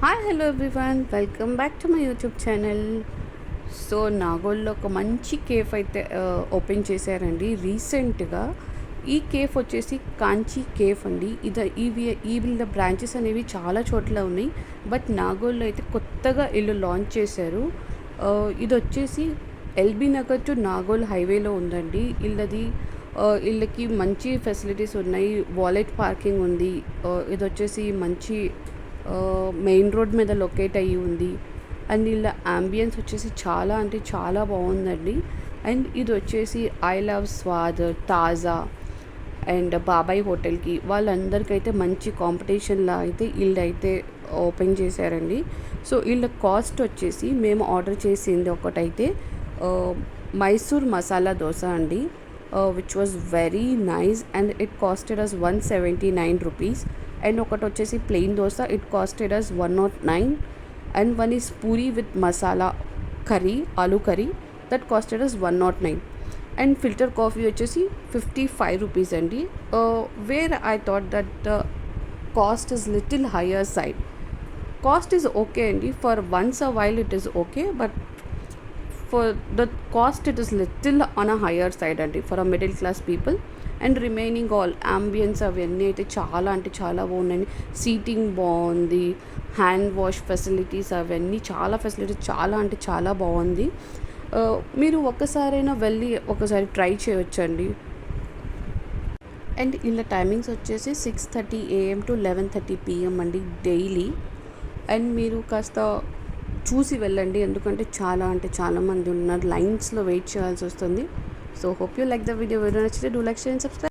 Hi hello everyone, welcome back to my YouTube channel. So నాగోల్లో ఒక మంచి cafe అయితే ఓపెన్ చేశారండి రీసెంట్గా. ఈ కేఫ్ వచ్చేసి కాంచీ కేఫ్ అండి. ఈ వీళ్ళ బ్రాంచెస్ అనేవి చాలా చోట్ల ఉన్నాయి, బట్ నాగోల్లో అయితే కొత్తగా ఇల్లు లాంచ్ చేశారు. ఇది వచ్చేసి ఎల్బీ నగర్ టు నాగోల్ హైవేలో ఉందండి. వీళ్ళకి మంచి ఫెసిలిటీస్ ఉన్నాయి. వాలెట్ పార్కింగ్ ఉంది. ఇది వచ్చేసి మంచి మెయిన్ రోడ్ మీద లొకేట్ అయ్యి ఉంది. అండ్ ఇలా అంబియన్స్ వచ్చేసి చాలా అంటే చాలా బాగుందండి. అండ్ ఇది వచ్చేసి ఐ లవ్ స్వాద్, తాజా అండ్ బాబాయ్ హోటల్కి వాళ్ళందరికైతే మంచి కాంపిటీషన్లా అయితే వీళ్ళు అయితే ఓపెన్ చేశారండి. సో వీళ్ళ కాస్ట్ వచ్చేసి మేము ఆర్డర్ చేసింది ఒకటైతే మైసూర్ మసాలా దోశ అండి, which was very nice and it costed us 179 rupees. And ఒకటి వచ్చేసి plain dosa, it costed us 109. And one is puri with masala curry, aloo curry, that costed us 109. And filter coffee వచ్చేసి 55 రూపీస్ అండి. Where I thought that the cost is little higher side. Cost is okay అండి, for once a while it is okay, but for the cost it is little on a higher side అండి for a middle class people. And remaining all ambience అవన్నీ అయితే చాలా అంటే చాలా బాగున్నాయి. Seating బాగుంది, hand wash facilities అవన్నీ చాలా ఫెసిలిటీస్ చాలా అంటే చాలా బాగుంది. మీరు ఒక్కసారైనా వెళ్ళి ఒకసారి ట్రై చేయొచ్చండి. అండ్ ఇలా టైమింగ్స్ వచ్చేసి 6:30 AM టు 11:30 PM అండి డైలీ. అండ్ మీరు కాస్త చూసి వెళ్ళండి, ఎందుకంటే చాలా అంటే చాలామంది ఉన్నారు, లైన్స్లో వెయిట్ చేయాల్సి వస్తుంది. So hope you like the video నచ్చితే do like, share and subscribe.